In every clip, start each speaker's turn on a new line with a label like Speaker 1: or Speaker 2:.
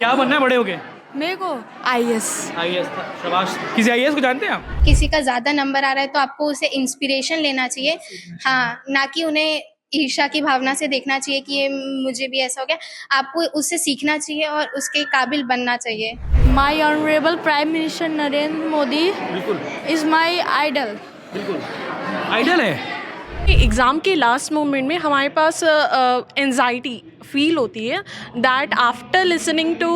Speaker 1: क्या बनना है बड़े हो गए?
Speaker 2: मेरे को आईएएस।
Speaker 1: आईएएस था, शाबाश। किसी आईएएस को जानते हैं आप?
Speaker 3: किसी का ज़्यादा नंबर आ रहा है तो आपको उसे इंस्पिरेशन लेना चाहिए, हाँ, ना कि उन्हें ईर्ष्या की भावना से देखना चाहिए कि ये मुझे भी ऐसा हो गया। आपको उससे सीखना चाहिए और उसके काबिल बनना चाहिए।
Speaker 2: My honourable prime minister Narendra Modi
Speaker 1: बिल्कुल
Speaker 2: इज़ माई आइडल।
Speaker 1: बिल्कुल आइडल है।
Speaker 4: एग्ज़ाम के लास्ट मोमेंट में हमारे पास एंजाइटी फील होती है दैट आफ्टर लिसनिंग टू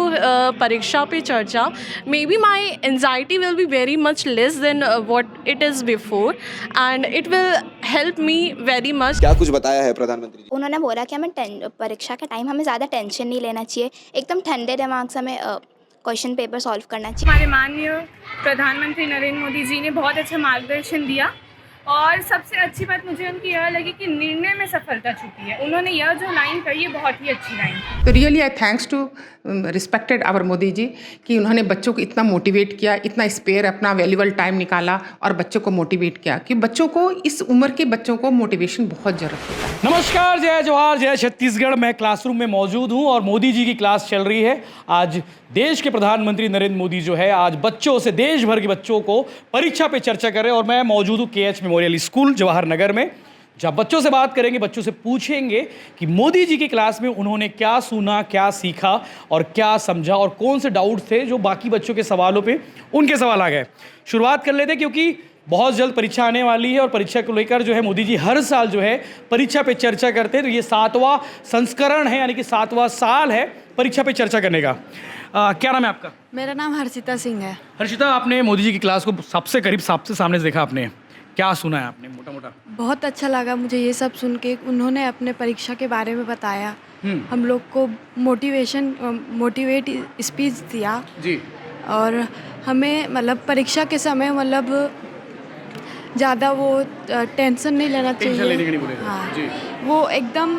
Speaker 4: परीक्षा पे चर्चा may be my anxiety will be very much less than what it is before and it will help me very much.
Speaker 5: क्या कुछ बताया है प्रधानमंत्री जी?
Speaker 6: उन्होंने बोला कि हमें परीक्षा के टाइम हमें ज़्यादा टेंशन नहीं लेना चाहिए, एकदम ठंडे दिमाग से हमें क्वेश्चन पेपर सॉल्व करना चाहिए।
Speaker 7: हमारे माननीय प्रधानमंत्री नरेंद्र मोदी जी ने बहुत अच्छा मार्गदर्शन दिया और सबसे अच्छी बात मुझे उनकी यह लगी कि निर्णय में सफलता छुपी है। उन्होंने यह जो लाइन कही है बहुत ही अच्छी लाइन।
Speaker 8: तो really I thanks to respected our Modi ji कि उन्होंने बच्चों को इतना मोटिवेट किया, इतना स्पेयर अपना वैल्यूबल टाइम निकाला और बच्चों को मोटिवेट किया कि बच्चों को इस उम्र के बच्चों को मोटिवेशन बहुत ज़रूरत होता है।
Speaker 1: नमस्कार, जय जवाहर, जय छत्तीसगढ़। मैं क्लासरूम में मौजूद हूं और मोदी जी की क्लास चल रही है। आज देश के प्रधानमंत्री नरेंद्र मोदी जो है आज बच्चों से, देश भर के बच्चों को परीक्षा पे चर्चा कर रहे हैं और मैं मौजूद हूं KH memorial school Jawahar Nagar में, जब बच्चों से बात करेंगे, बच्चों से पूछेंगे कि मोदी जी की क्लास में उन्होंने क्या सुना, क्या सीखा और क्या समझा और कौन से डाउट थे जो बाकी बच्चों के सवालों पे उनके सवाल आ गए। शुरुआत कर लेते हैं क्योंकि बहुत जल्द परीक्षा आने वाली है और परीक्षा को लेकर जो है मोदी जी हर साल जो है परीक्षा पे चर्चा करते हैं। तो ये 7वां संस्करण है, यानी कि 7वां साल है परीक्षा पे चर्चा करने का। क्या नाम है आपका?
Speaker 2: मेरा नाम हर्षिता सिंह है।
Speaker 1: हर्षिता, आपने मोदी जी की क्लास को सबसे करीब, सबसे सामने से देखा, आपने क्या सुना है आपने मोटा मोटा?
Speaker 2: बहुत अच्छा लगा मुझे ये सब सुन के। उन्होंने अपने परीक्षा के बारे में बताया, हम लोग को मोटिवेट स्पीच दिया
Speaker 1: जी।
Speaker 2: और हमें मतलब परीक्षा के समय मतलब ज़्यादा वो टेंशन नहीं लेना चाहिए।
Speaker 1: टेंशन लेने की नहीं बोले।
Speaker 2: हाँ
Speaker 1: जी।
Speaker 2: वो एकदम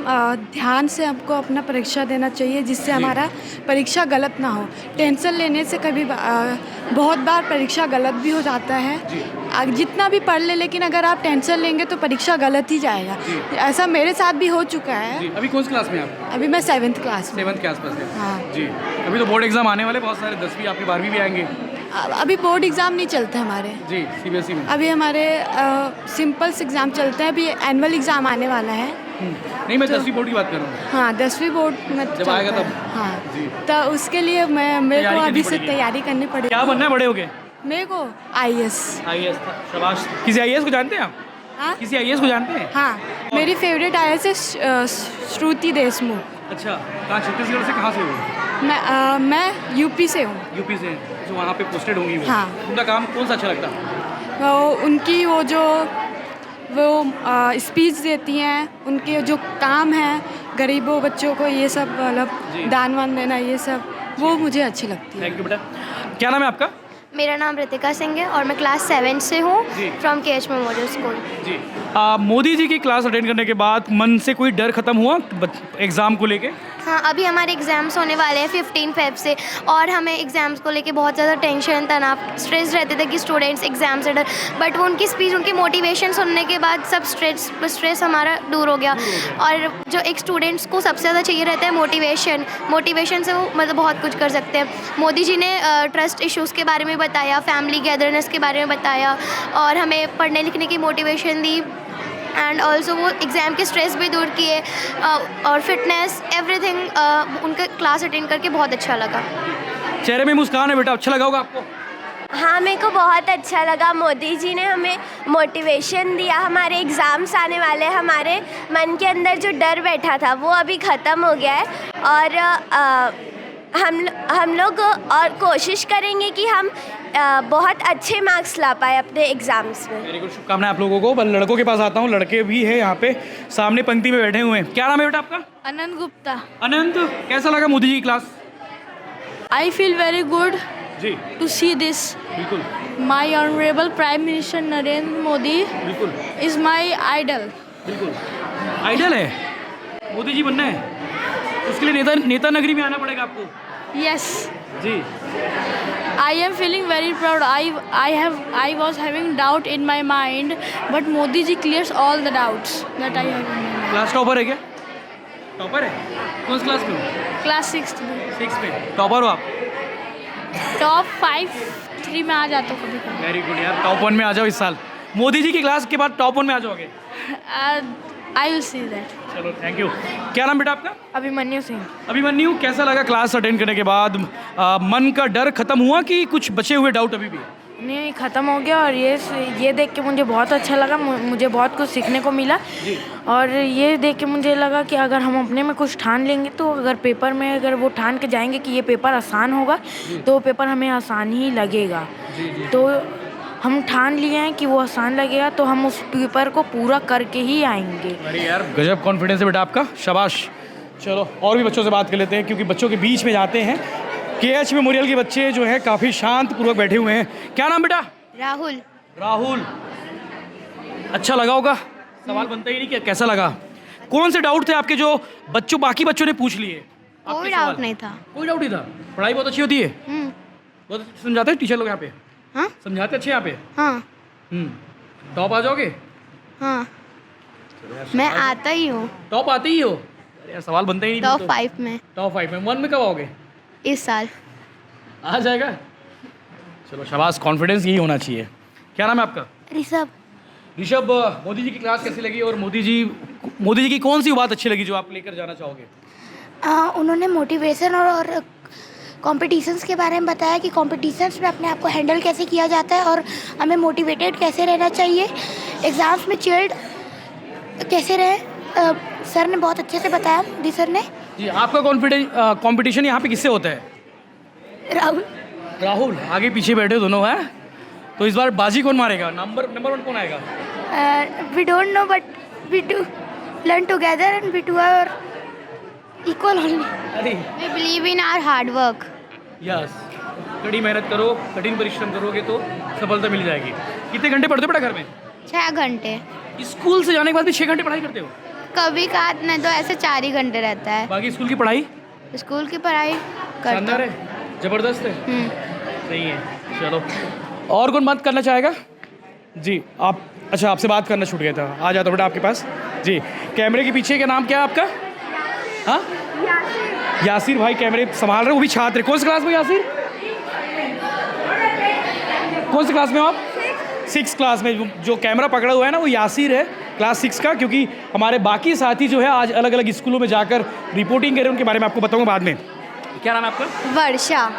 Speaker 2: ध्यान से हमको अपना परीक्षा देना चाहिए जिससे हमारा परीक्षा गलत ना हो। टेंशन लेने से कभी बहुत बार परीक्षा गलत भी हो जाता है। जितना भी पढ़ ले, लेकिन अगर आप टेंशन लेंगे तो परीक्षा गलत ही जाएगा। ऐसा मेरे साथ भी हो चुका है।
Speaker 1: जी। अभी कौन सी क्लास में आप?
Speaker 2: अभी मैं 7th क्लास में।
Speaker 1: 7th के आसपास है।
Speaker 2: हाँ
Speaker 1: जी। अभी तो बोर्ड एग्जाम आने वाले बहुत सारे, 10वीं आपकी 12वीं भी आएंगे।
Speaker 2: अभी बोर्ड एग्ज़ाम नहीं चलते हमारे
Speaker 1: जी, सीबीएसई में।
Speaker 2: अभी हमारे सिंपल से एग्ज़ाम चलते हैं। अभी एनुअल एग्ज़ाम आने वाला है।
Speaker 1: नहीं, मैं 10वीं बोर्ड की बात कर रहा हूँ।
Speaker 2: हाँ, 10वीं बोर्ड में
Speaker 1: जब आएगा
Speaker 2: चलता
Speaker 1: तब।
Speaker 2: है। हाँ
Speaker 1: जी।
Speaker 2: तो उसके लिए मेरे को
Speaker 1: तैयारी
Speaker 2: अभी
Speaker 1: करनी
Speaker 2: से
Speaker 1: पड़ेगी।
Speaker 2: तैयारी करनी पड़ेगी।
Speaker 1: क्या बनना है बड़े हो गए?
Speaker 2: मेरे को आईएएस।
Speaker 1: आईएएस था, शाबाश। किसी आईएएस को जानते हैं आप?
Speaker 2: हाँ
Speaker 1: किसी आईएएस को जानते हैं?
Speaker 2: हाँ, मेरी फेवरेट आईएएस है श्रुति देशमुख।
Speaker 1: अच्छा, कहाँ, छत्तीसगढ़ से कहाँ से हो?
Speaker 2: मैं यूपी से हूँ।
Speaker 1: यूपी से, जो वहाँ पे पोस्टेड होंगी वो।
Speaker 2: हाँ।
Speaker 1: उनका काम कौन सा अच्छा लगता है?
Speaker 2: उनकी वो स्पीच देती हैं, उनके जो काम है गरीबों बच्चों को ये सब
Speaker 1: जी।
Speaker 2: मतलब दान वान देना, ये सब वो मुझे अच्छी लगती है।
Speaker 1: थैंक यू बेटा। क्या नाम है आपका?
Speaker 6: मेरा नाम रितिका सिंह है और मैं क्लास 7 से हूँ
Speaker 1: जी।
Speaker 6: From KH memorial school.
Speaker 1: जी। मोदी जी की क्लास अटेंड करने के बाद मन से कोई डर खत्म हुआ एग्ज़ाम को लेके?
Speaker 6: हाँ, अभी हमारे एग्ज़ाम्स होने वाले हैं 15 फेब से और हमें एग्ज़ाम्स को लेके बहुत ज़्यादा टेंशन, तनाव, स्ट्रेस रहते थे कि स्टूडेंट्स एग्ज़ाम से डर, बट वो उनकी स्पीच, उनकी मोटिवेशन सुनने के बाद सब स्ट्रेस हमारा दूर हो गया। और जो एक स्टूडेंट्स को सबसे ज़्यादा चाहिए रहता है मोटिवेशन से वो मतलब बहुत कुछ कर सकते हैं। मोदी जी ने ट्रस्ट इश्यूज़ के बारे में बताया, फैमिली गैदरनेस के बारे में बताया और हमें पढ़ने लिखने की मोटिवेशन दी एंड ऑल्सो वो एग्ज़ाम के स्ट्रेस भी दूर किए और फिटनेस एवरीथिंग। उनका क्लास अटेंड करके बहुत अच्छा लगा।
Speaker 1: चेहरे में मुस्कान है बेटा, अच्छा लगा होगा आपको?
Speaker 9: हाँ, मेरे को बहुत अच्छा लगा। मोदी जी ने हमें मोटिवेशन दिया। हमारे एग्ज़ाम्स आने वाले हैं, हमारे मन के अंदर जो डर बैठा था वो अभी ख़त्म हो गया है और हम लोग और कोशिश करेंगे कि हम बहुत अच्छे मार्क्स ला पाए अपने एग्ज़ाम्स में।
Speaker 1: वेरी गुड, शुभकामनाएं आप लोगों को। लड़कों के पास आता हूँ, लड़के भी हैं यहाँ पे सामने पंक्ति में बैठे हुए हैं। क्या नाम है बेटा आपका?
Speaker 2: अनंत गुप्ता।
Speaker 1: अनंत, कैसा लगा मोदी जी की class?
Speaker 2: I feel very good
Speaker 1: जी।
Speaker 2: To see this.
Speaker 1: बिल्कुल
Speaker 2: my honourable prime minister Narendra Modi
Speaker 1: बिल्कुल
Speaker 2: इज़ माई आइडल।
Speaker 1: बिल्कुल आइडल है, मोदी जी बनना है, उसके लिए नेता नगरी में आना पड़ेगा आपको।
Speaker 2: Yes,
Speaker 1: जी।
Speaker 2: I am feeling very proud. I was having doubt in my mind, but Modi ji clears all the doubts that I have in my mind.
Speaker 1: Class topper है क्या? टॉपर है? कौन सी क्लास में हो?
Speaker 2: Class 6th में।
Speaker 1: 6 में topper हो आप?
Speaker 2: टॉप 5-3 में आ जाता हूँ कभी कभी।
Speaker 1: वेरी गुड यार, टॉप 1 में आ जाओ इस साल। मोदी जी की क्लास के बाद टॉप 1 में आ जाओगे?
Speaker 2: I will see that.
Speaker 1: चलो थैंक यू। क्या नाम बेटा आपका?
Speaker 2: अभिमन्यु सिंह।
Speaker 1: अभिमन्यु, कैसा लगा क्लास अटेंड करने के बाद? मन का डर खत्म हुआ कि कुछ बचे हुए डाउट अभी भी है?
Speaker 2: नहीं, ख़त्म हो गया और ये देख के मुझे बहुत अच्छा लगा। मुझे बहुत कुछ सीखने को मिला और ये देख के मुझे लगा कि अगर हम अपने में कुछ ठान लेंगे तो अगर पेपर में अगर वो ठान के जाएंगे कि ये पेपर आसान होगा तो वो पेपर हमें आसान ही लगेगा। तो हम ठान लिए हैं कि वो आसान लगेगा तो हम उस पेपर को पूरा करके ही आएंगे।
Speaker 1: अरे यार गजब कॉन्फिडेंस है बेटा आपका, शाबाश। चलो और भी बच्चों से बात कर लेते हैं क्योंकि बच्चों के बीच में जाते हैं। KH मेमोरियल के बच्चे जो हैं काफ़ी शांतपूर्वक बैठे हुए हैं। क्या नाम बेटा?
Speaker 6: राहुल।
Speaker 1: राहुल, अच्छा लगा होगा? सवाल बनता ही नहीं कि कैसा लगा? कौन से डाउट थे आपके जो बाकी बच्चों ने पूछ लिए?
Speaker 6: कोई डाउट नहीं था।
Speaker 1: कोई डाउट नहीं था? पढ़ाई बहुत अच्छी होती है? बहुत अच्छी समझाते हैं टीचर लोग यहाँ पे?
Speaker 6: हाँ
Speaker 1: समझाते अच्छे यहाँ पे?
Speaker 6: हाँ
Speaker 1: टॉप आ जाओगे?
Speaker 6: हाँ मैं आता ही हूँ
Speaker 1: टॉप आते ही हो? अरे यार सवाल बनता ही नहीं।
Speaker 6: टॉप 5 में।
Speaker 1: टॉप 5 में 1 में कब आओगे?
Speaker 6: इस साल
Speaker 1: आ जाएगा। चलो शाबाश, कॉन्फिडेंस यही होना चाहिए। क्या नाम है आपका?
Speaker 6: ऋषभ।
Speaker 1: ऋषभ, मोदी जी की क्लास कैसी लगी और मोदी जी की कौन सी बात अच्छी लगी जो आप लेकर जाना चाहोगे?
Speaker 6: उन्होंने मोटिवेशन और कॉम्पिटिशन्स के बारे में बताया कि कॉम्पिटिशन्स में अपने आप को हैंडल कैसे किया जाता है और हमें मोटिवेटेड कैसे रहना चाहिए, एग्ज़ाम्स में चिल्ड कैसे रहे। सर ने बहुत अच्छे से बताया, मोदी सर ने।
Speaker 1: जी, आपका कॉम्पिटिशन यहाँ पे किससे होता है?
Speaker 6: राहुल।
Speaker 1: राहुल, आगे पीछे बैठे दोनों हैं, तो इस बार बाजी कौन मारेगा? नंबर 1 कौन आएगा?
Speaker 6: We don't know but we do learn together and we do our equal only.
Speaker 1: अरे
Speaker 6: we believe in our hard work.
Speaker 1: Yes, कड़ी मेहनत करो, कठिन परिश्रम करोगे तो सफलता मिल जाएगी। कितने घंटे पढ़ते हो बेटा घर में?
Speaker 6: 6 घंटे।
Speaker 1: स्कूल से जाने के बाद भी 6 घंटे पढ़ाई करते हो?
Speaker 6: कभी कहा नहीं तो ऐसे 4 ही घंटे रहता है।
Speaker 1: बाकी स्कूल की पढ़ाई?
Speaker 6: स्कूल की पढ़ाई
Speaker 1: शानदार है, ज़बरदस्त है। सही है। चलो और कौन बात करना चाहेगा? जी आप, अच्छा आपसे बात करना छूट गया था, आ जाता बेटा आपके पास। जी, कैमरे के पीछे का नाम क्या है आपका? हाँ, यासिर भाई कैमरे संभाल रहे, वो भी छात्र। कौन सी क्लास में यासिर? कौन सी क्लास में हो आप? 6 क्लास में। जो कैमरा पकड़ा हुआ है ना वो यासिर है, क्लास 6 का। क्योंकि हमारे बाकी साथी जो है आज अलग अलग स्कूलों में जाकर रिपोर्टिंग करें, उनके बारे में आपको बताऊंगा बाद में। क्या नाम है आपका?
Speaker 6: वर्षा।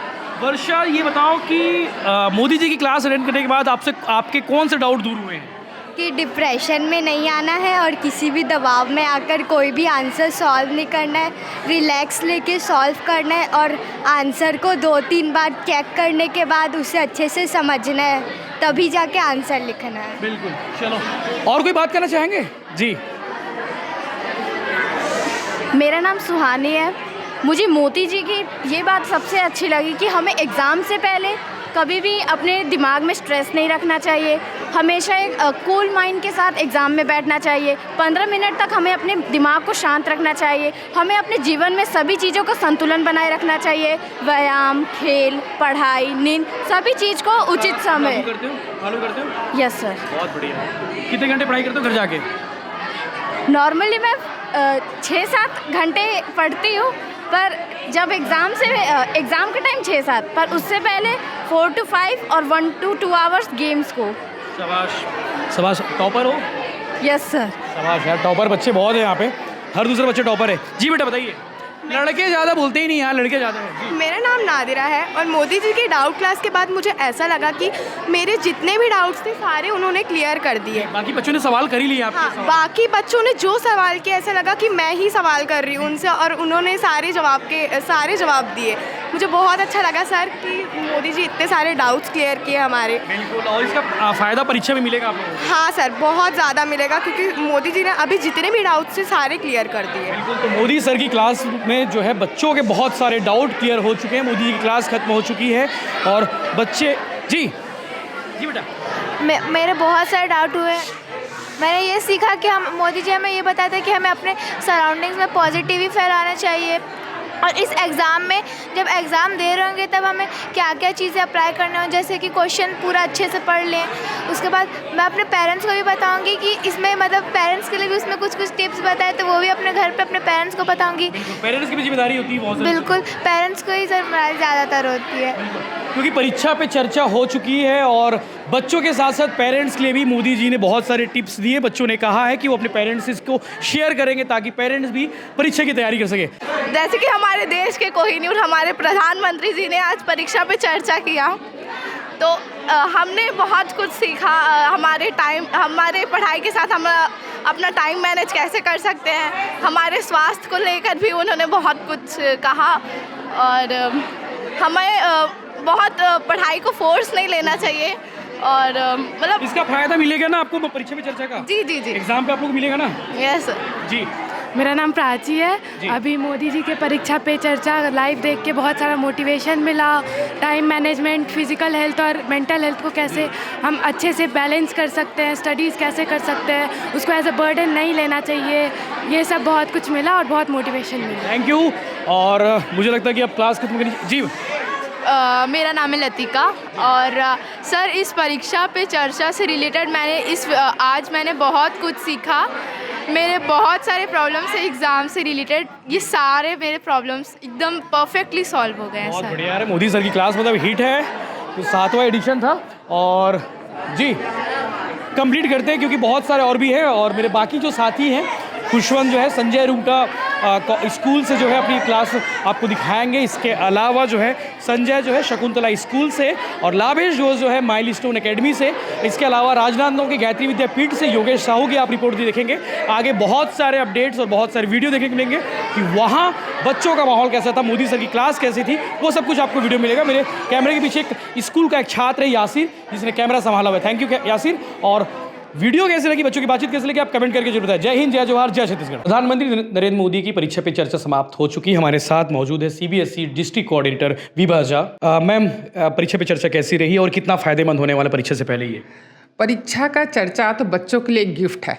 Speaker 1: वर्षा, ये बताओ कि मोदी जी की क्लास अटेंड करने के बाद आपके कौन से डाउट दूर हुए हैं?
Speaker 6: कि डिप्रेशन में नहीं आना है और किसी भी दबाव में आकर कोई भी आंसर सॉल्व नहीं करना है, रिलैक्स लेके सॉल्व करना है और आंसर को 2-3 बार चेक करने के बाद उसे अच्छे से समझना है, तभी जाके आंसर लिखना है।
Speaker 1: बिल्कुल। चलो और कोई बात करना चाहेंगे? जी,
Speaker 5: मेरा नाम सुहानी है। मुझे मोदी जी की ये बात सबसे अच्छी लगी कि हमें एग्ज़ाम से पहले कभी भी अपने दिमाग में स्ट्रेस नहीं रखना चाहिए, हमेशा एक कूल माइंड के साथ एग्ज़ाम में बैठना चाहिए। 15 मिनट तक हमें अपने दिमाग को शांत रखना चाहिए। हमें अपने जीवन में सभी चीज़ों का संतुलन बनाए रखना चाहिए, व्यायाम, खेल, पढ़ाई, नींद, सभी चीज़ को उचित समय।
Speaker 1: फॉलो करते हो?
Speaker 5: Yes sir.
Speaker 1: बहुत बढ़िया। कितने घंटे पढ़ाई करते हो घर जाके?
Speaker 5: नॉर्मली मैं 6-7 घंटे पढ़ती हूँ, पर जब एग्ज़ाम के टाइम 6-7, पर उससे पहले 4 to 5 और 1 to 2 आवर्स गेम्स को।
Speaker 1: शाबाश शाबाश। टॉपर हो?
Speaker 5: Yes sir.
Speaker 1: शाबाश यार, टॉपर बच्चे बहुत हैं यहाँ पे, हर दूसरा बच्चे टॉपर है। जी बेटा बताइए। लड़के ज़्यादा बोलते ही नहीं यार, लड़के ज़्यादा हैं।
Speaker 10: मेरा नाम नादिरा है और मोदी जी के डाउट क्लास के बाद मुझे ऐसा लगा कि मेरे जितने भी डाउट्स थे सारे उन्होंने क्लियर कर दिए।
Speaker 1: बाकी बच्चों ने सवाल कर ही लिया आपसे?
Speaker 10: हाँ, बाकी बच्चों ने जो सवाल किया ऐसा लगा कि मैं ही सवाल कर रही हूँ उनसे और उन्होंने सारे जवाब दिए। मुझे बहुत अच्छा लगा सर कि मोदी जी इतने सारे डाउट्स क्लियर किए हमारे।
Speaker 1: बिल्कुल, और इसका फ़ायदा परीक्षा में मिलेगा आप लोगों को?
Speaker 10: हाँ सर, बहुत ज़्यादा मिलेगा क्योंकि मोदी जी ने अभी जितने भी डाउट्स थे सारे क्लियर कर दिए।
Speaker 1: बिल्कुल, तो मोदी सर की क्लास में जो है बच्चों के बहुत सारे डाउट क्लियर हो चुके हैं। मोदी जी की क्लास खत्म हो चुकी है और बच्चे जी बेटा
Speaker 6: मेरे बहुत सारे डाउट हुए। मैंने ये सीखा कि हम मोदी जी हमें ये बताते हैं कि हमें अपने सराउंडिंग्स में पॉजिटिव ही फैलाना चाहिए और इस एग्ज़ाम में जब एग्ज़ाम दे रहे होंगे तब हमें क्या क्या चीज़ें अप्लाई करना हो, जैसे कि क्वेश्चन पूरा अच्छे से पढ़ लें। उसके बाद मैं अपने पेरेंट्स को भी बताऊंगी कि इसमें मतलब पेरेंट्स के लिए भी उसमें कुछ कुछ टिप्स बताए तो वो भी अपने घर पे अपने पेरेंट्स को बताऊंगी।
Speaker 1: पेरेंट्स की भी जिम्मेदारी होती है बहुत सारी।
Speaker 6: बिल्कुल, पेरेंट्स को ही जिम्मेदारी ज़्यादातर होती है,
Speaker 1: क्योंकि परीक्षा पे चर्चा हो चुकी है और बच्चों के साथ साथ पेरेंट्स के लिए भी मोदी जी ने बहुत सारे टिप्स दिए। बच्चों ने कहा है कि वो अपने पेरेंट्स से इसको शेयर करेंगे ताकि पेरेंट्स भी परीक्षा की तैयारी कर सके।
Speaker 10: जैसे कि हमारे देश के कोहिनूर हमारे प्रधानमंत्री जी ने आज परीक्षा पे चर्चा किया, तो हमने बहुत कुछ सीखा। हमारे पढ़ाई के साथ हम अपना टाइम मैनेज कैसे कर सकते हैं, हमारे स्वास्थ्य को लेकर भी उन्होंने बहुत कुछ कहा। और हमें बहुत पढ़ाई को फोर्स नहीं लेना चाहिए और मतलब
Speaker 1: इसका फायदा मिलेगा ना आपको परीक्षा पे चर्चा का?
Speaker 10: जी जी जी,
Speaker 1: एग्जाम पे आप लोग को मिलेगा ना?
Speaker 10: यस
Speaker 1: जी।
Speaker 2: मेरा नाम प्राची है। अभी मोदी जी के परीक्षा पे चर्चा लाइव देख के बहुत सारा मोटिवेशन मिला। टाइम मैनेजमेंट, फिजिकल हेल्थ और मेंटल हेल्थ को कैसे हम अच्छे से बैलेंस कर सकते हैं, स्टडीज़ कैसे कर सकते हैं, उसको एज अ बर्डन नहीं लेना चाहिए, ये सब बहुत कुछ मिला और बहुत मोटिवेशन मिला।
Speaker 1: Thank you. और मुझे लगता है कि अब क्लास खत्म करिए। जी।
Speaker 10: मेरा नाम है लतिका और सर इस परीक्षा पे चर्चा से रिलेटेड आज मैंने बहुत कुछ सीखा। मेरे बहुत सारे प्रॉब्लम्स है एग्ज़ाम से रिलेटेड, ये सारे मेरे प्रॉब्लम्स एकदम परफेक्टली सॉल्व हो गए हैं।
Speaker 1: बहुत बढ़िया है। मोदी सर की क्लास मतलब हिट है। तो 7वां एडिशन था और जी कंप्लीट करते हैं क्योंकि बहुत सारे और भी हैं। और मेरे बाकी जो साथी हैं, खुशवंत जो है संजय रूंगटा स्कूल से जो है अपनी क्लास आपको दिखाएंगे। इसके अलावा जो है संजय जो है शकुंतला स्कूल से और लाभेश घोष जो है माइलस्टोन एकेडमी से। इसके अलावा राजनांदगांव के गायत्री विद्यापीठ से योगेश साहू की आप रिपोर्ट भी देखेंगे। आगे बहुत सारे अपडेट्स और बहुत सारे वीडियो देखने को मिलेंगे कि वहाँ बच्चों का माहौल कैसा था, मोदी सर की क्लास कैसी थी, वो सब कुछ आपको वीडियो मिलेगा। मेरे कैमरे के पीछे एक स्कूल का एक छात्र है यासिर, जिसने कैमरा संभाला हुआ है। Thank you Yasir. और वीडियो कैसे लगी, बच्चों की बातजीत कैसे लगी, आप कमेंट करके जरूर बताएं। जय हिंद, जय जवाहर, जय छत्तीसगढ़। प्रधानमंत्री नरेंद्र मोदी की परीक्षा पे चर्चा समाप्त हो चुकी है। हमारे साथ मौजूद है CBSE district coordinator Vibha Jha. Ma'am, परीक्षा पे चर्चा कैसी रही और कितना फायदेमंद होने वाला परीक्षा से पहले ये?
Speaker 8: परीक्षा का चर्चा तो बच्चों के लिए एक गिफ्ट है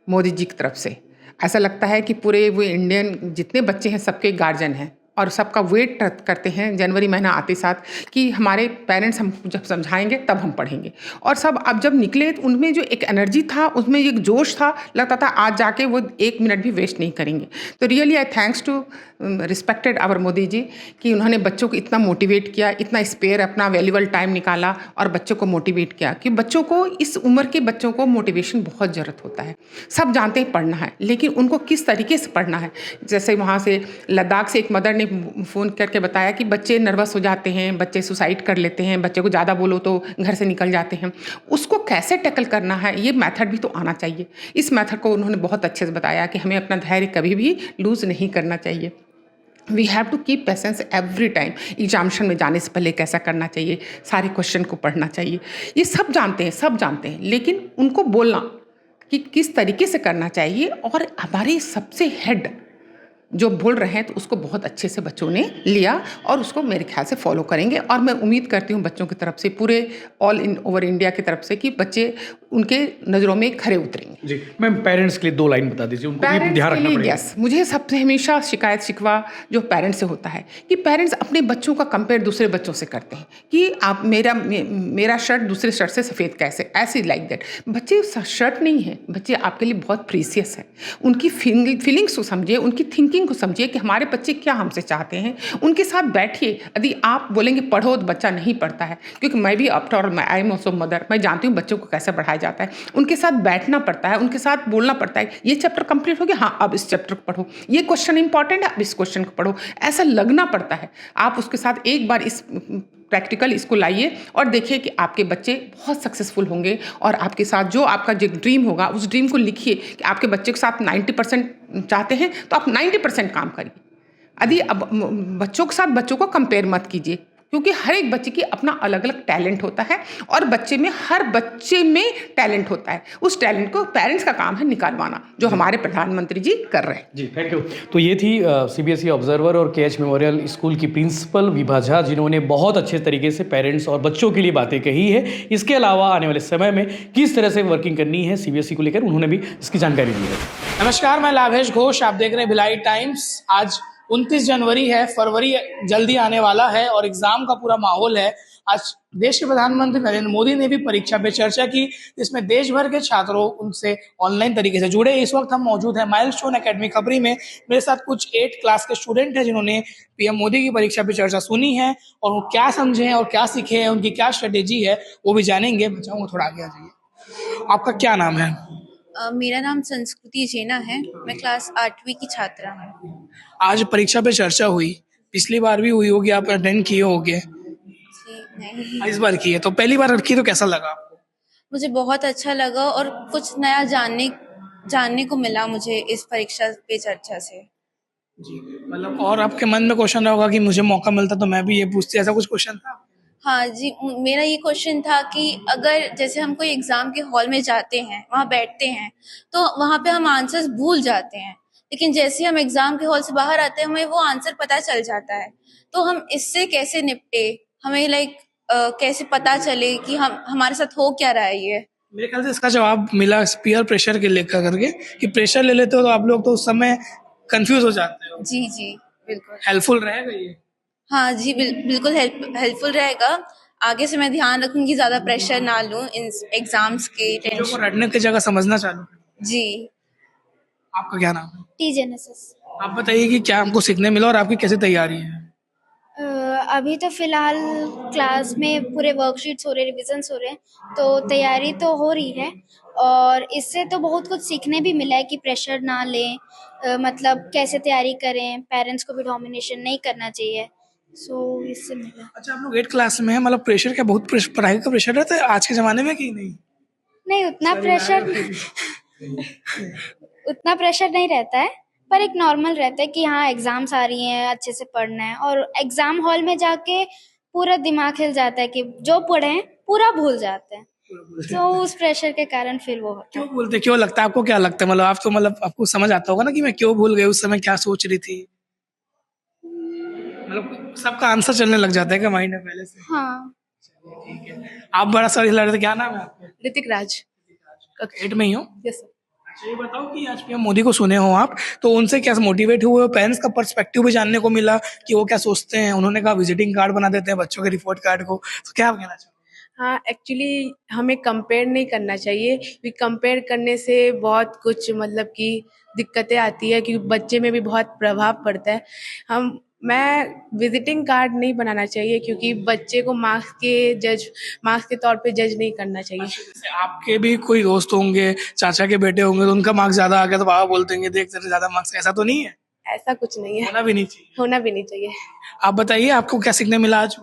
Speaker 8: मोदी जी की तरफ से। ऐसा लगता है कि पूरे वो इंडियन जितने बच्चे हैं सबके गार्जियन हैं और सबका वेट करते हैं जनवरी महीना आते साथ कि हमारे पेरेंट्स हम जब समझाएंगे तब हम पढ़ेंगे। और सब अब जब निकले तो उनमें जो एक एनर्जी था, उसमें एक जोश था, लगता था आज जाके वो 1 मिनट भी वेस्ट नहीं करेंगे। तो really I thanks to respected our Modi ji कि उन्होंने बच्चों को इतना मोटिवेट किया, इतना स्पेयर अपना वैल्यूबल टाइम निकाला और बच्चों को मोटिवेट किया कि बच्चों को इस उम्र के बच्चों को मोटिवेशन बहुत ज़रूरत होता है। सब जानते हैं पढ़ना है, लेकिन उनको किस तरीके से पढ़ना है। जैसे वहाँ से लद्दाख से एक मदर ने फ़ोन करके बताया कि बच्चे नर्वस हो जाते हैं, बच्चे सुसाइड कर लेते हैं, बच्चे को ज़्यादा बोलो तो घर से निकल जाते हैं, उसको कैसे टैकल करना है, ये मेथड भी तो आना चाहिए। इस मेथड को उन्होंने बहुत अच्छे से बताया कि हमें अपना धैर्य कभी भी लूज़ नहीं करना चाहिए। We have to keep patience every time. Examination में जाने से पहले कैसा करना चाहिए, सारे क्वेश्चन को पढ़ना चाहिए, ये सब जानते हैं, लेकिन उनको बोलना कि किस तरीके से करना चाहिए। और हमारे सबसे हेड जो बोल रहे हैं तो उसको बहुत अच्छे से बच्चों ने लिया और उसको मेरे ख्याल से फॉलो करेंगे। और मैं उम्मीद करती हूँ बच्चों की तरफ से, पूरे ऑल इन ओवर इंडिया की तरफ से, कि बच्चे उनके नज़रों में खरे उतरेंगे।
Speaker 1: जी मैम, पेरेंट्स के लिए 2 लाइन बता दीजिए, उनको भी ध्यान रखना पड़ेगा।
Speaker 8: यस, मुझे सबसे हमेशा शिकायत शिकवा जो पेरेंट्स से होता है कि पेरेंट्स अपने बच्चों का कंपेयर दूसरे बच्चों से करते हैं कि आप मेरा शर्ट दूसरे शर्ट से सफ़ेद कैसे, ऐसे लाइक दैट। बच्चे शर्ट नहीं है, बच्चे आपके लिए बहुत प्रीसियस है। उनकी फीलिंग्स को समझिए, उनकी थिंकिंग को समझिए कि हमारे बच्चे क्या हमसे चाहते हैं। उनके साथ बैठिए। यदि आप बोलेंगे पढ़ो तो बच्चा नहीं पढ़ता है, क्योंकि मैं भी after all I am also mother, मैं जानती हूँ बच्चों को कैसे पढ़ाया जाता है। उनके साथ बैठना पड़ता है, उनके साथ बोलना पड़ता है, ये चैप्टर कंप्लीट हो गया, हाँ अब इस चैप्टर को पढ़ो, ये क्वेश्चन इंपॉर्टेंट है, अब इस क्वेश्चन को पढ़ो, ऐसा लगना पड़ता है। आप उसके साथ एक बार इस प्रैक्टिकल इसको लाइए और देखिए कि आपके बच्चे बहुत सक्सेसफुल होंगे। और आपके साथ जो आपका जो ड्रीम होगा उस ड्रीम को लिखिए कि आपके बच्चे के साथ 90% चाहते हैं तो आप 90% काम करिए। यदि अब बच्चों के साथ बच्चों को कंपेयर मत कीजिए, क्योंकि हर एक बच्चे की अपना अलग अलग टैलेंट होता है और हर बच्चे में टैलेंट होता है। उस टैलेंट को पेरेंट्स का काम है निकालवाना, जो हमारे प्रधानमंत्री जी कर रहे हैं।
Speaker 1: जी थैंक यू। तो ये थी सीबीएसई ऑब्जर्वर और केएच मेमोरियल स्कूल की प्रिंसिपल विभा झा, जिन्होंने बहुत अच्छे तरीके से पेरेंट्स और बच्चों के लिए बातें कही है। इसके अलावा आने वाले समय में किस तरह से वर्किंग करनी है सीबीएसई को लेकर, उन्होंने भी इसकी जानकारी दी है।
Speaker 11: नमस्कार, मैं लाभेश घोष, आप देख रहे हैं भिलाई टाइम्स। आज 29 जनवरी है, फरवरी जल्दी आने वाला है और एग्जाम का पूरा माहौल है। आज देश के प्रधानमंत्री नरेंद्र मोदी ने भी परीक्षा पे चर्चा की, जिसमें देश भर के छात्रों उनसे ऑनलाइन तरीके से जुड़े। इस वक्त हम मौजूद हैं माइलस्टोन एकेडमी खबरी में। मेरे साथ कुछ 8 क्लास के स्टूडेंट हैं जिन्होंने पीएम मोदी की परीक्षा पे चर्चा सुनी है और वो क्या समझे हैं और क्या सीखे हैं, उनकी क्या स्ट्रेटेजी है, वो भी जानेंगे। मैं चाहूँगा थोड़ा आगे आ जाइए। आपका क्या नाम है?
Speaker 12: मेरा नाम संस्कृति जेना है। मैं क्लास 8वीं की छात्रा हूँ।
Speaker 11: आज परीक्षा पे चर्चा हुई, पिछली बार भी हुई होगी, आप अटेंड किए होंगे,
Speaker 12: जी नहीं,
Speaker 11: इस बार की है तो पहली बार की, तो कैसा लगा आपको?
Speaker 12: मुझे बहुत अच्छा लगा और कुछ नया जानने को मिला मुझे इस परीक्षा पे चर्चा से।
Speaker 11: जी, मतलब और आपके मन में क्वेश्चन होगा कि मुझे मौका मिलता तो मैं भी ये पूछती, ऐसा कुछ क्वेश्चन था?
Speaker 12: हाँ जी, मेरा ये क्वेश्चन था कि अगर जैसे हम कोई एग्जाम के हॉल में जाते हैं, वहाँ बैठते हैं, तो वहाँ पे हम आंसर्स भूल जाते हैं, लेकिन जैसे हम एग्जाम के हॉल से बाहर आते हैं हमें वो आंसर पता चल जाता है। तो हम इससे कैसे निपटे, हमें कैसे पता चले कि हमारे साथ हो क्या रहा है ये।
Speaker 11: मेरे ख्याल से इसका जवाब मिला पीयर प्रेशर के लेकर करके, कि प्रेशर ले लेते हो तो आप लोग तो उस समय कंफ्यूज हो जाते हो।
Speaker 12: जी जी बिल्कुल।
Speaker 11: हेल्पफुल रहेगा ये?
Speaker 12: हाँ जी, बिल्कुल हेल्पफुल रहेगा। आगे से मैं ध्यान रखूंगी, ज्यादा प्रेशर ना लूं इन एग्जाम्स के
Speaker 11: चीजों को
Speaker 12: टेंशन।
Speaker 11: रटने की जगह समझना चालू करें।
Speaker 12: जी।
Speaker 11: आपका क्या नाम है?
Speaker 6: T genesis.
Speaker 11: आप बताइए कि क्या हमको सीखने मिला और आपकी कैसी तैयारी है?
Speaker 6: अभी तो फ़िलहाल क्लास में पूरे वर्कशीट्स हो रहे, रिविजन्स हो रहे हैं, तो तैयारी तो हो रही है और इससे तो बहुत कुछ सीखने भी मिला है कि प्रेशर ना लें, मतलब कैसे तैयारी करें, पेरेंट्स को भी डोमिनेशन नहीं करना चाहिए। सो इससे मिला।
Speaker 11: अच्छा, आप लोग 8 क्लास में हैं, मतलब प्रेशर क्या, बहुत पढ़ाई का प्रेशर रहता है आज के ज़माने में कि नहीं?
Speaker 6: नहीं उतना प्रेशर नहीं रहता है, पर एक नॉर्मल रहता है कि हाँ एग्ज़ाम्स आ रही हैं, अच्छे से पढ़ना है और एग्ज़ाम हॉल में जाके पूरा दिमाग हिल जाता है कि जो पढ़े हैं पूरा भूल जाते हैं। तो उस प्रेशर के कारण फिर वो होता
Speaker 11: क्यों बोलते, क्यों लगता है आपको, क्या लगता है, मतलब आप तो मतलब आपको समझ आता होगा ना कि मैं क्यों भूल गई, उस समय क्या सोच रही थी, मतलब सबका आंसर चलने लग जाता है क्या माइंड में पहले से?
Speaker 6: है। हाँ।
Speaker 11: ठीक है। आप बड़ा सर लड़ रहे थे, क्या नाम है आपका?
Speaker 10: ऋतिक राज।
Speaker 11: 8 में ही हो?
Speaker 10: Yes sir.
Speaker 11: अच्छा, ये बताओ कि आज पीएम मोदी को सुने हो आप, तो उनसे क्या मोटिवेट हुए हो? पेरेंट्स का पर्सपेक्टिव भी जानने को मिला कि वो क्या सोचते हैं। उन्होंने कहा विजिटिंग कार्ड बना देते हैं बच्चों के रिपोर्ट कार्ड को, तो क्या कहना चाहोगे?
Speaker 13: हाँ एक्चुअली हमें कंपेयर नहीं करना चाहिए, क्योंकि कंपेयर करने से बहुत कुछ मतलब कि दिक्कतें आती है, क्योंकि बच्चे में भी बहुत प्रभाव पड़ता है। मैं विजिटिंग कार्ड नहीं बनाना चाहिए, क्योंकि बच्चे को मार्क्स के तौर पे जज नहीं करना चाहिए।
Speaker 11: जैसे आपके भी कोई दोस्त होंगे, चाचा के बेटे होंगे, तो उनका मार्क्स ज्यादा आ गया तो बाबा बोलते हैं देख तेरे ज्यादा मार्क्स, ऐसा तो नहीं है?
Speaker 13: ऐसा कुछ नहीं है,
Speaker 11: होना भी नहीं चाहिए।
Speaker 13: होना भी नहीं चाहिए।
Speaker 11: आप बताइए आपको क्या सीखने मिला आज?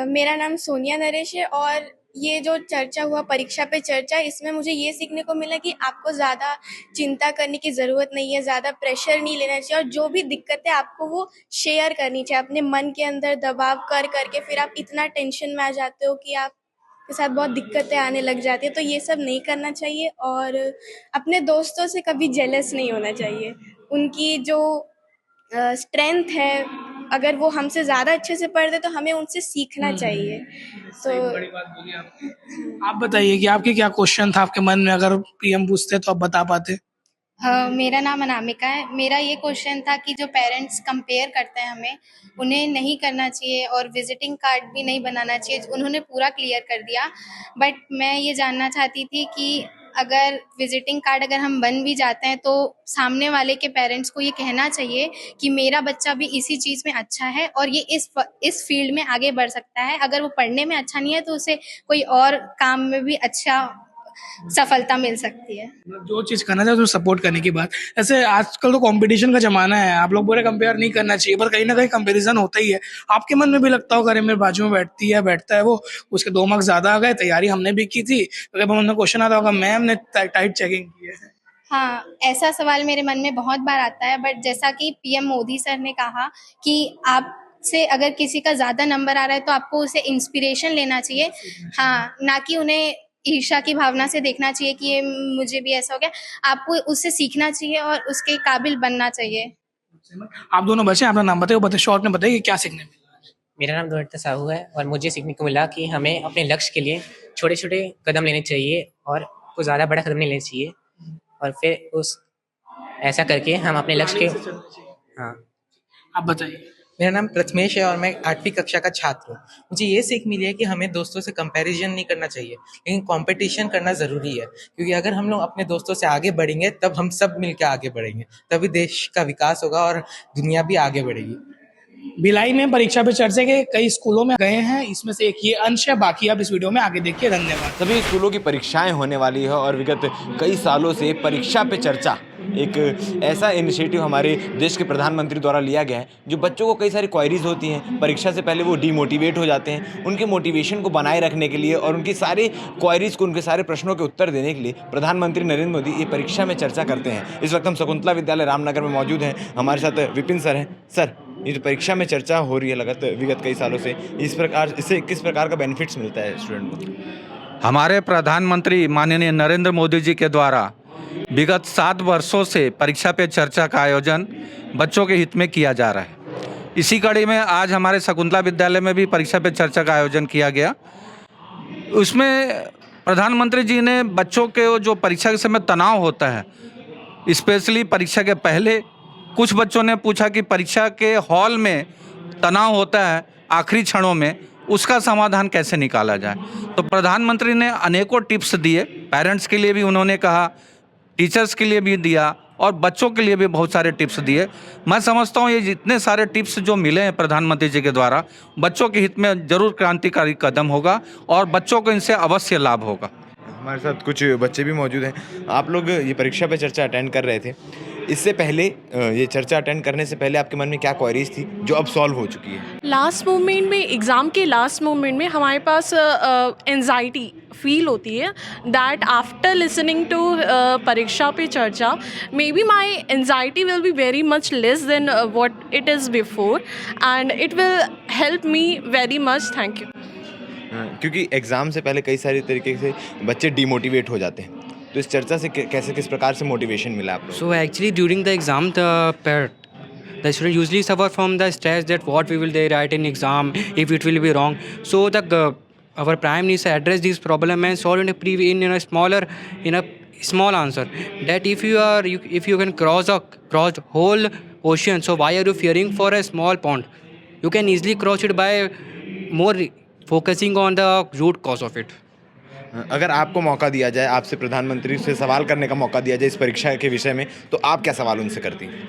Speaker 14: मेरा नाम सोनिया नरेश है और ये जो चर्चा हुआ परीक्षा पे चर्चा, इसमें मुझे ये सीखने को मिला कि आपको ज़्यादा चिंता करने की ज़रूरत नहीं है, ज़्यादा प्रेशर नहीं लेना चाहिए और जो भी दिक्कत है आपको वो शेयर करनी चाहिए। अपने मन के अंदर दबाव करके फिर आप इतना टेंशन में आ जाते हो कि आपके साथ बहुत दिक्कतें आने लग जाती है, तो ये सब नहीं करना चाहिए और अपने दोस्तों से कभी जेलस नहीं होना चाहिए। उनकी जो स्ट्रेंथ है, अगर वो हमसे ज़्यादा अच्छे से पढ़ते तो हमें उनसे सीखना चाहिए। तो
Speaker 11: बड़ी बात बोली आपने। आप बताइए कि आपके क्या क्वेश्चन था आपके मन में, अगर पीएम पूछते तो आप बता पाते?
Speaker 3: मेरा नाम अनामिका है। मेरा ये क्वेश्चन था कि जो पेरेंट्स कंपेयर करते हैं हमें, उन्हें नहीं करना चाहिए और विजिटिंग कार्ड भी नहीं बनाना चाहिए। उन्होंने पूरा क्लियर कर दिया, बट मैं ये जानना चाहती थी कि अगर विजिटिंग कार्ड अगर हम बन भी जाते हैं तो सामने वाले के पेरेंट्स को ये कहना चाहिए कि मेरा बच्चा भी इसी चीज़ में अच्छा है और ये इस फील्ड में आगे बढ़ सकता है। अगर वो पढ़ने में अच्छा नहीं है तो उसे कोई और काम में भी अच्छा सफलता मिल सकती है।
Speaker 11: जो चीज करना चाहिए उसमें सपोर्ट करने की बात। ऐसे आजकल तो कंपटीशन का जमाना है, आप लोग बोले कंपेयर नहीं करना चाहिए, पर कहीं ना कहीं कंपैरिजन होता ही है। आपके मन में भी लगता होगा अरे मेरे बाजू में बैठती है, बैठता है वो, उसके 2 मार्क्स ज्यादा आ गए, तैयारी हमने भी की थी, अगर हमने क्वेश्चन आता होगा मैम ने टाइट चेकिंग की है।
Speaker 3: हाँ, ऐसा सवाल मेरे मन में बहुत बार आता है, बट जैसा कि पीएम मोदी सर ने कहा कि आप से अगर किसी का ज़्यादा नंबर आ रहा है तो आपको उसे इंस्पिरेशन लेना चाहिए, हाँ, ना कि उन्हें ईर्ष्या की भावना से देखना चाहिए कि ये मुझे भी ऐसा हो गया। आपको उससे सीखना चाहिए और उसके काबिल बनना चाहिए।
Speaker 11: आप दोनों बच्चे, अपना नाम बताइए, बताइए शॉर्ट में बताइए क्या सीखने मिला।
Speaker 15: मेरा नाम दुर्ता साहू है और मुझे सीखने को मिला कि हमें अपने लक्ष्य के लिए छोटे छोटे कदम लेने चाहिए और कुछ ज़्यादा बड़ा कदम नहीं लेना चाहिए, और फिर ऐसा करके हम अपने लक्ष्य के, हाँ।
Speaker 11: आप बताइए।
Speaker 15: मेरा नाम प्रथमेश है और मैं 8वीं कक्षा का छात्र हूँ। मुझे ये सीख मिली है कि हमें दोस्तों से कंपैरिजन नहीं करना चाहिए, लेकिन कंपटीशन करना ज़रूरी है, क्योंकि अगर हम लोग अपने दोस्तों से आगे बढ़ेंगे तब हम सब मिलकर आगे बढ़ेंगे, तभी देश का विकास होगा और दुनिया भी आगे बढ़ेगी।
Speaker 11: भिलाई में परीक्षा पे चर्चा के कई स्कूलों में गए हैं, इसमें से एक ये अंश है, बाकी आप इस वीडियो में आगे देखिए। धन्यवाद।
Speaker 16: सभी स्कूलों की परीक्षाएं होने वाली है और विगत कई सालों से परीक्षा पे चर्चा एक ऐसा इनिशिएटिव हमारे देश के प्रधानमंत्री द्वारा लिया गया है, जो बच्चों को कई सारी क्वायरीज होती हैं, परीक्षा से पहले वो डीमोटिवेट हो जाते हैं, उनके मोटिवेशन को बनाए रखने के लिए और उनकी सारे क्वायरीज को, उनके सारे प्रश्नों के उत्तर देने के लिए प्रधानमंत्री नरेंद्र मोदी ये परीक्षा में चर्चा करते हैं। इस वक्त हम शकुंतला विद्यालय रामनगर में मौजूद हैं, हमारे साथ विपिन सर हैं। सर, ये जो परीक्षा में चर्चा हो रही है विगत कई सालों से, इससे किस प्रकार का बेनिफिट्स मिलता है स्टूडेंट को?
Speaker 17: हमारे प्रधानमंत्री माननीय नरेंद्र मोदी जी के द्वारा विगत 7 वर्षों से परीक्षा पे चर्चा का आयोजन बच्चों के हित में किया जा रहा है। इसी कड़ी में आज हमारे शकुंतला विद्यालय में भी परीक्षा पे चर्चा का आयोजन किया गया। उसमें प्रधानमंत्री जी ने बच्चों के जो परीक्षा के समय तनाव होता है, स्पेशली परीक्षा के पहले, कुछ बच्चों ने पूछा कि परीक्षा के हॉल में तनाव होता है आखिरी क्षणों में, उसका समाधान कैसे निकाला जाए। तो प्रधानमंत्री ने अनेकों टिप्स दिए, पेरेंट्स के लिए भी उन्होंने कहा, टीचर्स के लिए भी दिया और बच्चों के लिए भी बहुत सारे टिप्स दिए। मैं समझता हूँ ये जितने सारे टिप्स जो मिले हैं प्रधानमंत्री जी के द्वारा, बच्चों के हित में जरूर क्रांतिकारी कदम होगा और बच्चों को इनसे अवश्य लाभ होगा।
Speaker 16: हमारे साथ कुछ बच्चे भी मौजूद हैं। आप लोग ये परीक्षा पे चर्चा अटेंड कर रहे थे, इससे पहले ये चर्चा अटेंड करने से पहले आपके मन में क्या क्वेरीज थी जो अब सॉल्व हो चुकी है?
Speaker 4: लास्ट मोमेंट में, एग्ज़ाम के लास्ट मोमेंट में हमारे पास एंजाइटी फील होती है दैट आफ्टर लिसनिंग टू परीक्षा पे चर्चा may be my anxiety will be very much less than what it is before and it will help me very much. Thank you.
Speaker 16: क्योंकि exam से पहले कई सारे तरीके से बच्चे डिमोटिवेट हो जाते हैं, तो इस चर्चा से कैसे, किस प्रकार से मोटिवेशन मिला आप लोगों को?
Speaker 18: So actually during the exam the student usually suffer from the stress that what we will they write in exam, if it will be wrong. So our prime minister address this problem and solve in a small answer, that if you can cross whole ocean, so why are you fearing for a small pond? You can easily cross it by more focusing on the root cause of it.
Speaker 16: अगर आपको मौका दिया जाए, आपसे प्रधानमंत्री से सवाल करने का मौका दिया जाए इस परीक्षा के विषय में, तो आप क्या सवाल उनसे करती हैं?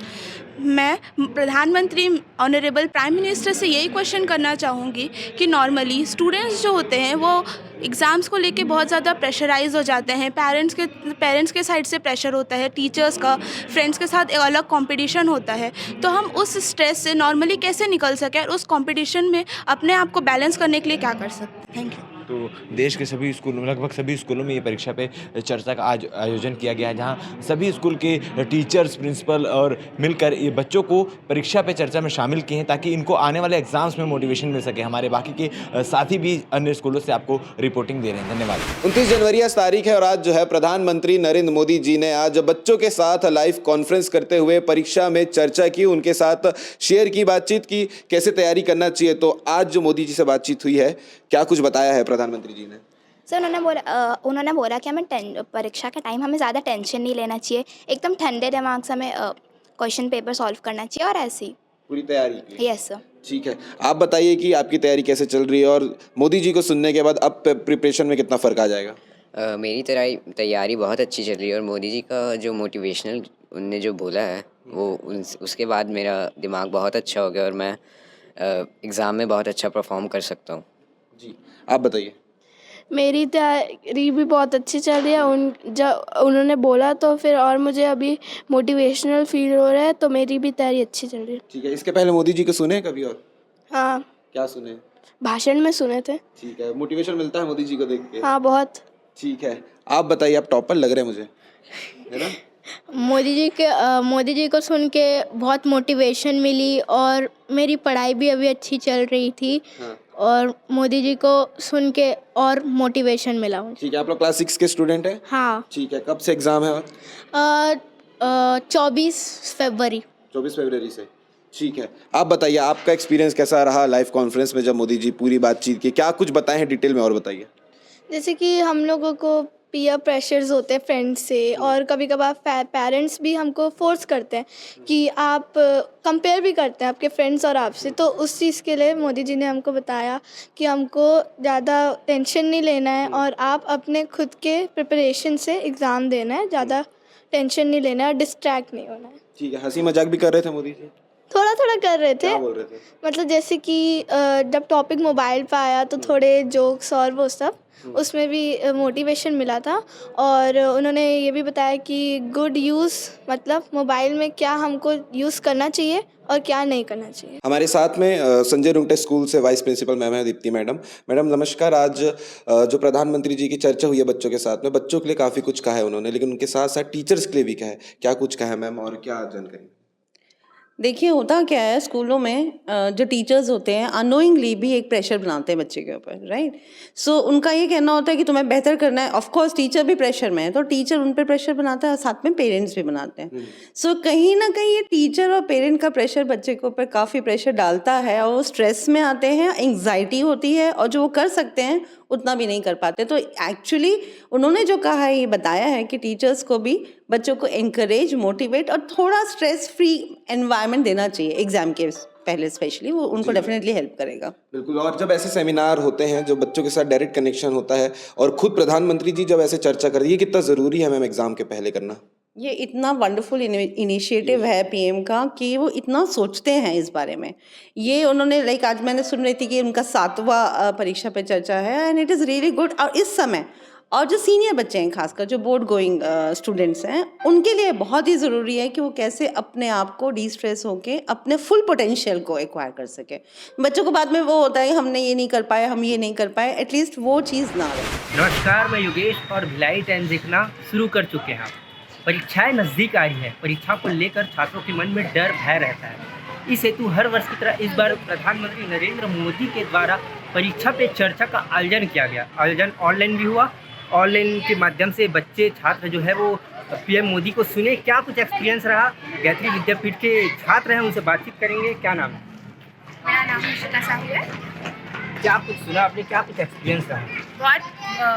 Speaker 10: मैं प्रधानमंत्री ऑनरेबल प्राइम मिनिस्टर से यही क्वेश्चन करना चाहूँगी कि नॉर्मली स्टूडेंट्स जो होते हैं वो एग्ज़ाम्स को लेके बहुत ज़्यादा प्रेशराइज हो जाते हैं। पेरेंट्स के साइड से प्रेशर होता है, टीचर्स का, फ्रेंड्स के साथ एक अलग कंपटीशन होता है। तो हम उस स्ट्रेस से नॉर्मली कैसे निकल सकें और उस कंपटीशन में अपने आप को बैलेंस करने के लिए क्या कर सकते हैं? Thank you.
Speaker 16: तो देश के सभी स्कूलों में, लगभग सभी स्कूलों में ये परीक्षा पे चर्चा का आज आयोजन किया गया है, जहाँ सभी स्कूल के टीचर्स, प्रिंसिपल और मिलकर ये बच्चों को परीक्षा पे चर्चा में शामिल किए हैं, ताकि इनको आने वाले एग्जाम्स में मोटिवेशन मिल सके। हमारे बाकी के साथी भी अन्य स्कूलों से आपको रिपोर्टिंग दे रहे हैं। धन्यवाद।
Speaker 19: 29 जनवरी आज तारीख है और आज जो है प्रधानमंत्री नरेंद्र मोदी जी ने आज बच्चों के साथ लाइव कॉन्फ्रेंस करते हुए परीक्षा में चर्चा की, उनके साथ शेयर की, बातचीत की, कैसे तैयारी करना चाहिए। तो आज जो मोदी जी से बातचीत हुई है, क्या कुछ बताया है प्रधानमंत्री जी ने?
Speaker 6: सर उन्होंने बोला कि हमें परीक्षा के टाइम हमें ज़्यादा टेंशन नहीं लेना चाहिए, एकदम ठंडे दिमाग से हमें क्वेश्चन पेपर सॉल्व करना चाहिए और ऐसे ही
Speaker 19: पूरी तैयारी की।
Speaker 6: Yes sir.
Speaker 19: ठीक है, आप बताइए कि आपकी तैयारी कैसे चल रही है और मोदी जी को सुनने के बाद अब प्रिपरेशन में कितना फ़र्क आ जाएगा?
Speaker 20: मेरी तैयारी बहुत अच्छी चल रही है और मोदी जी का जो मोटिवेशनल उनने जो बोला है वो उसके बाद मेरा दिमाग बहुत अच्छा हो गया और मैं एग्ज़ाम में बहुत अच्छा परफॉर्म कर सकता हूँ।
Speaker 19: जी, आप बताइए।
Speaker 21: मेरी तैयारी भी बहुत अच्छी चल रही है। जब उन्होंने बोला तो फिर और मुझे अभी मोटिवेशनल फील हो रहा है, तो मेरी भी तैयारी अच्छी चल रही है।
Speaker 19: ठीक है, इसके पहले मोदी जी को सुने कभी और?
Speaker 21: हाँ।
Speaker 19: क्या सुने?
Speaker 21: भाषण में सुने थे।
Speaker 19: ठीक है, मोटिवेशन मिलता है मोदी जी को देख के?
Speaker 21: हाँ, बहुत।
Speaker 19: ठीक है, आप बताइए, आप टॉपर लग रहे हैं मुझे, है ना?
Speaker 21: मोदी जी को सुन के बहुत मोटिवेशन मिली और मेरी पढ़ाई भी अभी अच्छी चल रही थी। हाँ। और मोदी जी को सुन के और मोटिवेशन मिला मुझे।
Speaker 19: ठीक है, आप लोग क्लास 6 के स्टूडेंट हैं?
Speaker 21: हाँ।
Speaker 19: ठीक है, कब से एग्ज़ाम है?
Speaker 21: 24 फरवरी।
Speaker 19: 24 फरवरी से। ठीक है, आप बताइए आपका एक्सपीरियंस कैसा रहा लाइव कॉन्फ्रेंस में जब मोदी जी पूरी बातचीत की? क्या कुछ बताए हैं डिटेल में और बताइए।
Speaker 21: जैसे कि हम लोगों को
Speaker 7: पीयर प्रेशर्स होते हैं फ्रेंड्स से, और कभी कभार पेरेंट्स भी हमको फोर्स करते हैं कि आप कंपेयर भी करते हैं आपके फ्रेंड्स और आपसे। तो उस चीज़ के लिए मोदी जी ने हमको बताया कि हमको ज़्यादा टेंशन नहीं लेना है और आप अपने खुद के प्रिपरेशन से एग्ज़ाम देना है, ज़्यादा टेंशन नहीं लेना है और डिस्ट्रैक्ट नहीं होना है।
Speaker 19: ठीक है, हंसी मजाक भी कर रहे थे मोदी जी?
Speaker 7: थोड़ा थोड़ा कर रहे थे।
Speaker 19: क्या बोल रहे थे?
Speaker 7: मतलब जैसे कि जब टॉपिक मोबाइल पे आया तो थोड़े जोक्स और वो सब, उसमें भी मोटिवेशन मिला था। और उन्होंने ये भी बताया कि गुड यूज़ मतलब मोबाइल में क्या हमको यूज़ करना चाहिए और क्या नहीं करना चाहिए।
Speaker 19: हमारे साथ में संजय रुंगटे स्कूल से वाइस प्रिंसिपल मैम है दीप्ति मैडम। मैडम नमस्कार। आज जो प्रधानमंत्री जी की चर्चा हुई है बच्चों के साथ में, बच्चों के लिए काफ़ी कुछ कहा है उन्होंने, लेकिन उनके साथ साथ टीचर्स के लिए भी कहा है। क्या कुछ कहा है मैम और क्या जानकारी?
Speaker 22: देखिए, होता क्या है स्कूलों में जो टीचर्स होते हैं अनोइंगली भी एक प्रेशर बनाते हैं बच्चे के ऊपर, राइट। सो उनका ये कहना होता है कि तुम्हें बेहतर करना है। ऑफ कोर्स टीचर भी प्रेशर में है तो टीचर उन पर प्रेशर बनाता है और साथ में पेरेंट्स भी बनाते हैं। सो कहीं ना कहीं ये टीचर और पेरेंट का प्रेशर बच्चे के ऊपर काफ़ी प्रेशर डालता है और वो स्ट्रेस में आते हैं, एंग्जाइटी होती है और जो वो कर सकते हैं उतना भी नहीं कर पाते। तो एक्चुअली उन्होंने जो कहा है, ये बताया है कि टीचर्स को भी बच्चों को एनकरेज, मोटिवेट और थोड़ा स्ट्रेस फ्री एनवायरनमेंट देना चाहिए एग्जाम के पहले, स्पेशली वो उनको डेफिनेटली हेल्प करेगा।
Speaker 19: बिल्कुल। और जब ऐसे सेमिनार होते हैं जो बच्चों के साथ डायरेक्ट कनेक्शन होता है और खुद प्रधानमंत्री जी जब ऐसे चर्चा कर रही है, कितना ज़रूरी है मैम एग्जाम के पहले करना?
Speaker 22: ये इतना वंडरफुल इनिशिएटिव है पीएम का कि वो इतना सोचते हैं इस बारे में। ये उन्होंने आज मैंने सुन रही थी कि उनका 7वां परीक्षा पे चर्चा है and it is really good. और इस समय और जो सीनियर बच्चे हैं, खासकर जो बोर्ड गोइंग स्टूडेंट्स हैं, उनके लिए बहुत ही ज़रूरी है कि वो कैसे अपने आप को डी स्ट्रेस होकर अपने फुल पोटेंशियल को एक्वायर कर सके। बच्चों को बाद में वो होता है हमने ये नहीं कर पाए, हम ये नहीं कर पाए, एटलीस्ट वो चीज़ ना रहे।
Speaker 23: नमस्कार, मैं योगेश और भिलाई टाइम्स देखना शुरू कर चुके हैं। परीक्षाएं नज़दीक आ रही हैं। परीक्षा को लेकर छात्रों के मन में डर भय रहता है। इस हेतु हर वर्ष की तरह इस बार प्रधानमंत्री नरेंद्र मोदी के द्वारा परीक्षा पे चर्चा का आयोजन किया गया। आयोजन ऑनलाइन भी हुआ। ऑनलाइन के माध्यम से बच्चे छात्र जो है वो पीएम मोदी को सुने, क्या कुछ एक्सपीरियंस रहा। गायत्री विद्यापीठ के छात्र हैं, उनसे बातचीत करेंगे। क्या नाम है?
Speaker 24: मेरा नाम निशिता साहू है।
Speaker 23: क्या कुछ सुना आपने, क्या कुछ एक्सपीरियंस रहा?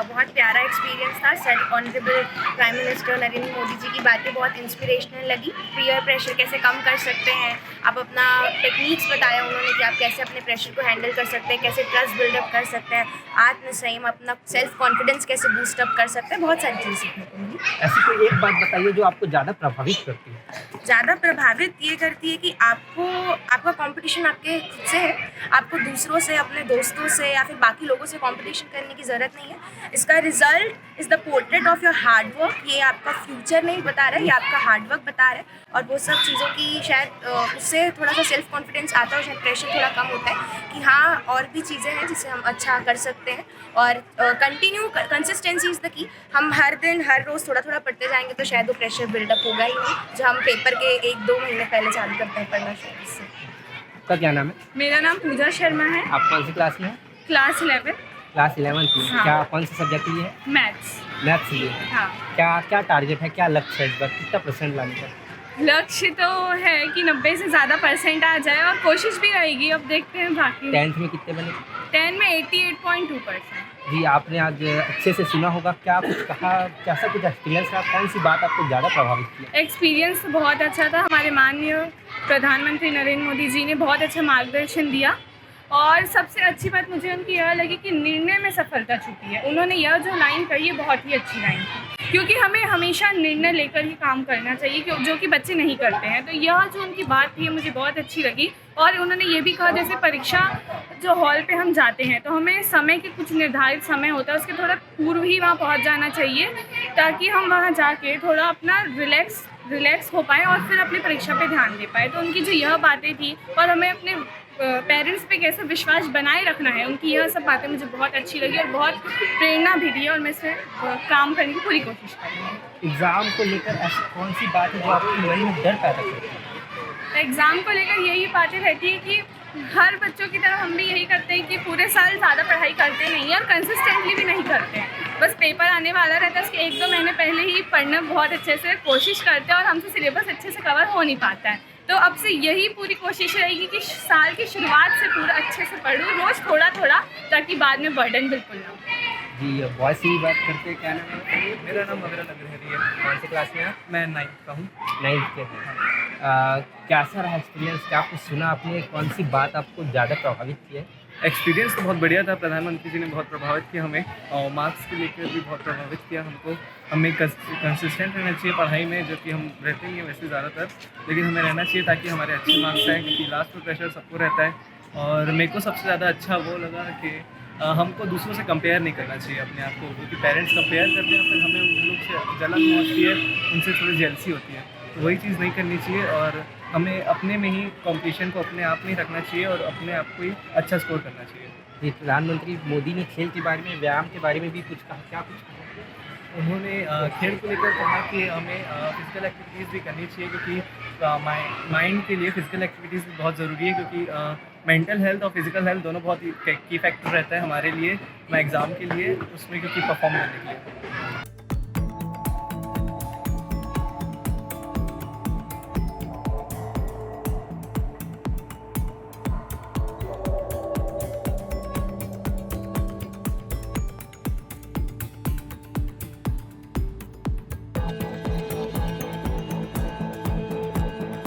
Speaker 24: बहुत प्यारा एक्सपीरियंस था। Sir honourable prime minister Narendra Modi ji की बातें बहुत इंस्पिरेशनल लगी। पीयर प्रेशर कैसे कम कर सकते हैं, आप अपना टेक्निक्स बताया उन्होंने कि आप कैसे अपने प्रेशर को हैंडल कर सकते हैं, कैसे ट्रस्ट बिल्डअप कर सकते हैं, आत्मसंयम, अपना सेल्फ कॉन्फिडेंस कैसे बूस्टअप कर सकते हैं। बहुत सारी चीज़ें सीखने को मिली।
Speaker 23: ऐसी कोई एक बात बताइए जो आपको ज़्यादा प्रभावित करती है?
Speaker 24: ज़्यादा प्रभावित ये करती है कि आपका कंपटीशन आपके खुद से है। आपको दूसरों से, अपने दोस्तों से या फिर बाकी लोगों से कंपटीशन करने की ज़रूरत नहीं है। इसका result is the portrait of your hard work. ये आपका फ्यूचर नहीं बता रहा है, ये आपका हार्ड वर्क बता रहा है। और वो सब चीज़ों की शायद उससे थोड़ा सा सेल्फ कॉन्फिडेंस आता है और शायद प्रेशर थोड़ा कम होता है कि हाँ और भी चीज़ें हैं जिससे हम अच्छा कर सकते हैं। और कंसिस्टेंसी इज़ द की। हम हर दिन हर रोज़ थोड़ा थोड़ा पढ़ते जाएंगे तो शायद वो प्रेशर बिल्डअप होगा ही नहीं जो हम पेपर के 1-2 महीने पहले चालू करते हैं पढ़ना शायद इससे।
Speaker 23: आपका क्या नाम है?
Speaker 24: मेरा नाम पूजा शर्मा है।
Speaker 23: आप कौन सी क्लास में हैं?
Speaker 24: क्लास 11।
Speaker 23: क्लास 11 में।
Speaker 24: हाँ।
Speaker 23: क्या कौन सा सब्जेक्ट लिए है? मैथ्स लिए।
Speaker 24: हाँ।
Speaker 23: क्या टारगेट है, क्या लक्ष्य है इस बार, कितना परसेंट लाने का?
Speaker 24: लक्ष्य तो है कि 90 से ज़्यादा परसेंट आ जाए और कोशिश भी रहेगी। अब देखते हैं बाकी।
Speaker 23: 10th में कितने बने?
Speaker 24: 10 में 88.2%।
Speaker 23: जी, आपने आज अच्छे से सुना होगा, क्या कुछ कहा, कैसा कुछ एक्सपीरियंस रहा, कौन सी बात आपको ज़्यादा प्रभावित किया?
Speaker 24: एक्सपीरियंस तो बहुत अच्छा था। हमारे माननीय प्रधानमंत्री नरेंद्र मोदी जी ने बहुत अच्छा मार्गदर्शन दिया और सबसे अच्छी बात मुझे उनकी यह लगी कि निर्णय में सफलता छुपी है। उन्होंने यह जो लाइन कही है बहुत ही अच्छी लाइन थी, क्योंकि हमें हमेशा निर्णय लेकर ही काम करना चाहिए जो कि बच्चे नहीं करते हैं। तो यह जो उनकी बात थी मुझे बहुत अच्छी लगी। और उन्होंने ये भी कहा जैसे परीक्षा जो हॉल पे हम जाते हैं तो हमें समय के कुछ निर्धारित समय होता है, उसके थोड़ा पूर्व ही वहाँ पहुँच जाना चाहिए ताकि हम वहाँ जाके थोड़ा अपना रिलैक्स हो पाए और फिर अपनी परीक्षा पे ध्यान दे पाए। तो उनकी जो यह बातें थी और हमें अपने पेरेंट्स पे कैसे विश्वास बनाए रखना है, उनकी यह सब बातें मुझे बहुत अच्छी लगी और बहुत प्रेरणा भी दी और मैं इस पर काम करने की पूरी कोशिश करूँगी।
Speaker 23: एग्ज़ाम को लेकर ऐसी कौन सी बात है जो आपके मन में डर पैदा करती है?
Speaker 24: एग्ज़ाम को लेकर यही बातें रहती है कि हर बच्चों की तरह हम भी यही करते हैं कि पूरे साल ज़्यादा पढ़ाई करते नहीं हैं और कंसिस्टेंटली भी नहीं करते हैं। बस पेपर आने वाला रहता है, उसके 1-2 महीने पहले ही पढ़ना बहुत अच्छे से कोशिश करते हैं और हमसे सिलेबस अच्छे से कवर हो नहीं पाता है। तो अब से यही पूरी कोशिश रहेगी कि साल की शुरुआत से पूरा अच्छे से पढूं, रोज़ थोड़ा थोड़ा, ताकि बाद में बर्डन बिल्कुल ना हो।
Speaker 23: जी बॉयज से ही बात करते हैं, क्या नाम है?
Speaker 2: मेरा नाम अग्रल अग्रहरी है।
Speaker 23: कौन से क्लास में आप?
Speaker 2: मैं 9th का हूँ।
Speaker 23: 9th के हैं। कैसा रहा एक्सपीरियंस? क्या कुछ सुना आपने? कौन सी बात आपको ज़्यादा प्रभावित की है?
Speaker 2: एक्सपीरियंस तो बहुत बढ़िया था। प्रधानमंत्री जी ने बहुत प्रभावित किया हमें, और मार्क्स के लेकर भी बहुत प्रभावित किया हमको। हमें कंसिस्टेंट रहना चाहिए पढ़ाई में, जो कि हम रहते नहीं हैं वैसे ज़्यादातर, लेकिन हमें रहना चाहिए ताकि हमारे अच्छे मार्क्स आएँ, क्योंकि लास्ट में प्रेशर सबको रहता है। और मेरे को सबसे ज़्यादा अच्छा वो लगा कि हमको दूसरों से कंपेयर नहीं करना चाहिए अपने आप को, क्योंकि पेरेंट्स कंपेयर करते हैं, फिर हमें उन लोग से जलन पहुँचती है, उनसे थोड़ी जेलसी होती है। तो वही चीज़ नहीं करनी चाहिए, और हमें अपने में ही कंपटीशन को अपने आप में ही रखना चाहिए और अपने आप को ही अच्छा स्कोर करना चाहिए।
Speaker 23: जी प्रधानमंत्री मोदी ने खेल के बारे में, व्यायाम के बारे में भी कुछ कहा, क्या कुछ कहा?
Speaker 2: उन्होंने खेल को लेकर कहा कि हमें फिज़िकल एक्टिविटीज़ भी करनी चाहिए, क्योंकि माइंड के लिए फ़िज़िकल एक्टिविटीज़ भी बहुत ज़रूरी है, क्योंकि मेंटल हेल्थ और फिज़िकल हेल्थ दोनों बहुत ही की फैक्टर रहता है हमारे लिए, मैं एग्ज़ाम के लिए उसमें, क्योंकि परफॉर्म करने के लिए।